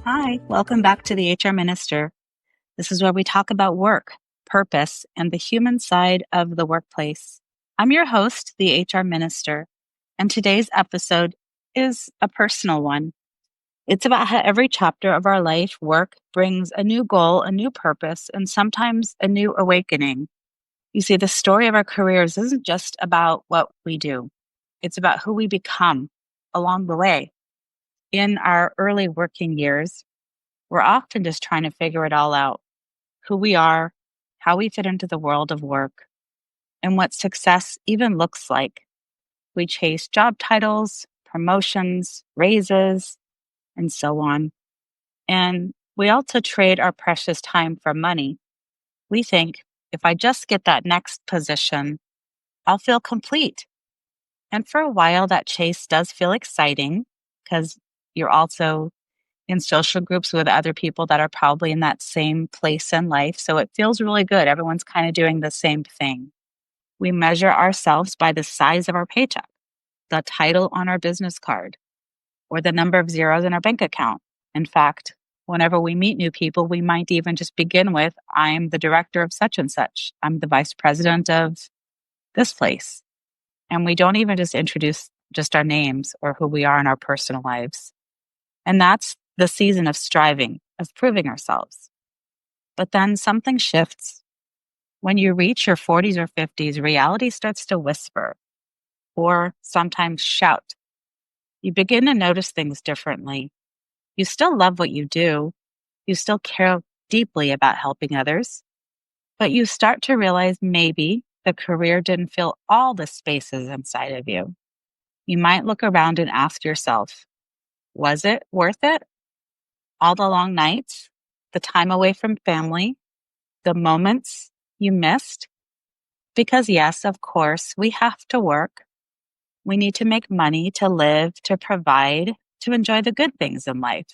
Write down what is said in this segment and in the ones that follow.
Hi, welcome back to the HR Minister. This is where we talk about work, purpose, and the human side of the workplace. I'm your host, the HR Minister, and today's episode is a personal one. It's about how every chapter of our life work brings a new goal, a new purpose, and sometimes a new awakening. You see, the story of our careers isn't just about what we do. It's about who we become along the way. In our early working years, we're often just trying to figure it all out: who we are, how we fit into the world of work, and what success even looks like. We chase job titles, promotions, raises, and so on. And we also trade our precious time for money. We think, if I just get that next position, I'll feel complete. And for a while, that chase does feel exciting because you're also in social groups with other people that are probably in that same place in life. So it feels really good. Everyone's kind of doing the same thing. We measure ourselves by the size of our paycheck, the title on our business card, or the number of zeros in our bank account. In fact, whenever we meet new people, we might even just begin with, I'm the director of such and such. I'm the vice president of this place. And we don't even just introduce just our names or who we are in our personal lives. And that's the season of striving, of proving ourselves. But then something shifts. When you reach your 40s or 50s, reality starts to whisper or sometimes shout. You begin to notice things differently. You still love what you do. You still care deeply about helping others. But you start to realize maybe the career didn't fill all the spaces inside of you. You might look around and ask yourself, was it worth it? All the long nights, the time away from family, the moments you missed? Because yes, of course, we have to work. We need to make money to live, to provide, to enjoy the good things in life.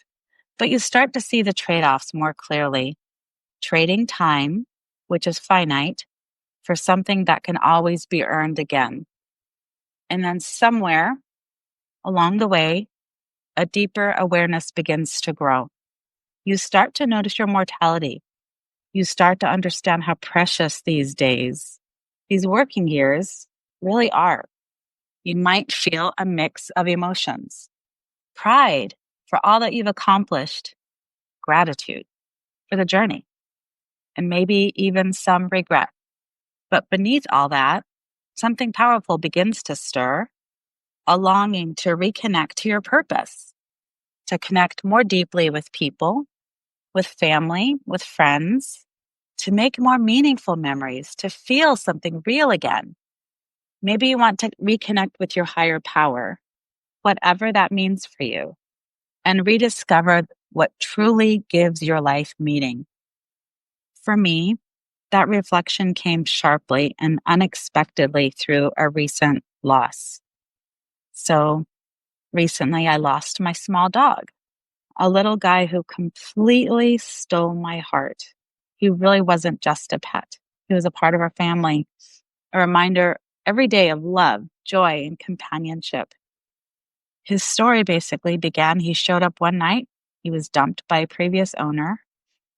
But you start to see the trade-offs more clearly. Trading time, which is finite, for something that can always be earned again. And then somewhere along the way, a deeper awareness begins to grow. You start to notice your mortality. You start to understand how precious these days, these working years really are. You might feel a mix of emotions: pride for all that you've accomplished, gratitude for the journey, and maybe even some regret. But beneath all that, something powerful begins to stir: a longing to reconnect to your purpose, to connect more deeply with people, with family, with friends, to make more meaningful memories, to feel something real again. Maybe you want to reconnect with your higher power, whatever that means for you, and rediscover what truly gives your life meaning. For me, that reflection came sharply and unexpectedly through a recent loss. So recently, I lost my small dog, a little guy who completely stole my heart. He really wasn't just a pet. He was a part of our family, a reminder every day of love, joy, and companionship. His story basically began: he showed up one night, he was dumped by a previous owner,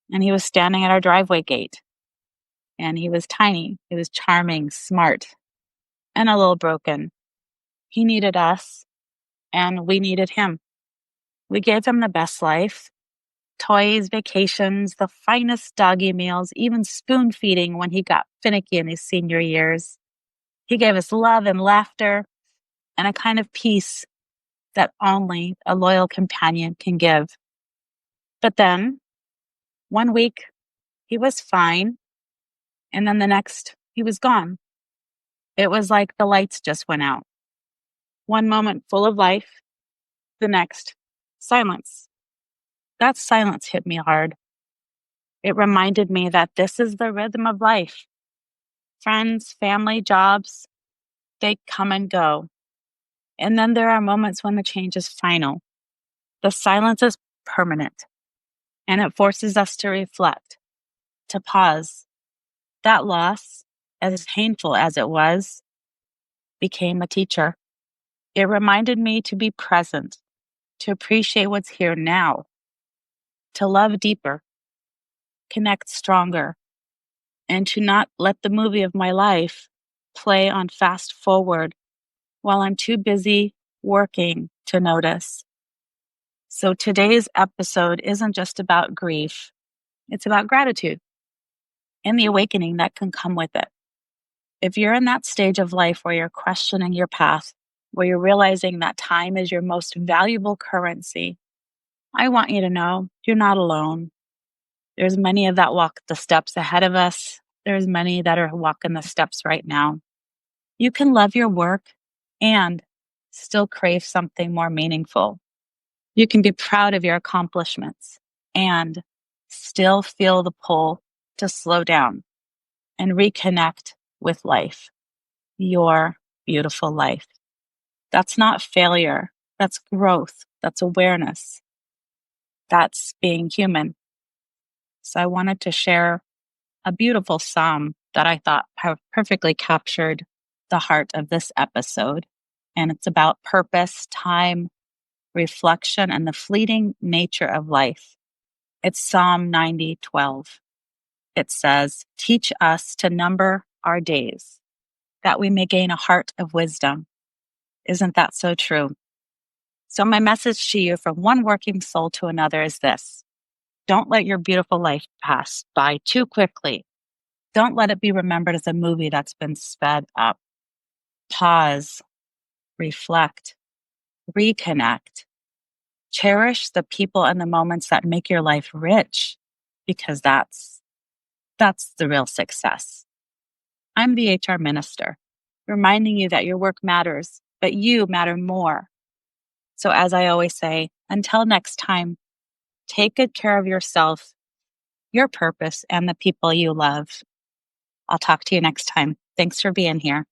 and he was standing at our driveway gate. And he was tiny, he was charming, smart, and a little broken. He needed us, and we needed him. We gave him the best life: toys, vacations, the finest doggy meals, even spoon feeding when he got finicky in his senior years. He gave us love and laughter and a kind of peace that only a loyal companion can give. But then, one week, he was fine, and then the next, he was gone. It was like the lights just went out. One moment full of life, the next, silence. That silence hit me hard. It reminded me that this is the rhythm of life. Friends, family, jobs, they come and go. And then there are moments when the change is final. The silence is permanent, and it forces us to reflect, to pause. That loss, as painful as it was, became a teacher. It reminded me to be present, to appreciate what's here now, to love deeper, connect stronger, and to not let the movie of my life play on fast forward while I'm too busy working to notice. So today's episode isn't just about grief, it's about gratitude and the awakening that can come with it. If you're in that stage of life where you're questioning your path, where you're realizing that time is your most valuable currency, I want you to know you're not alone. There's many of that walk the steps ahead of us. There's many that are walking the steps right now. You can love your work and still crave something more meaningful. You can be proud of your accomplishments and still feel the pull to slow down and reconnect with life, your beautiful life. That's not failure. That's growth. That's awareness. That's being human. So I wanted to share a beautiful psalm that I thought perfectly captured the heart of this episode. And it's about purpose, time, reflection, and the fleeting nature of life. It's Psalm 90:12. It says, "Teach us to number our days, that we may gain a heart of wisdom." Isn't that so true? So my message to you from one working soul to another is this: don't let your beautiful life pass by too quickly. Don't let it be remembered as a movie that's been sped up. Pause, reflect, reconnect. Cherish the people and the moments that make your life rich, because that's the real success. I'm the HR minister, reminding you that your work matters, but you matter more. So as I always say, until next time, take good care of yourself, your purpose, and the people you love. I'll talk to you next time. Thanks for being here.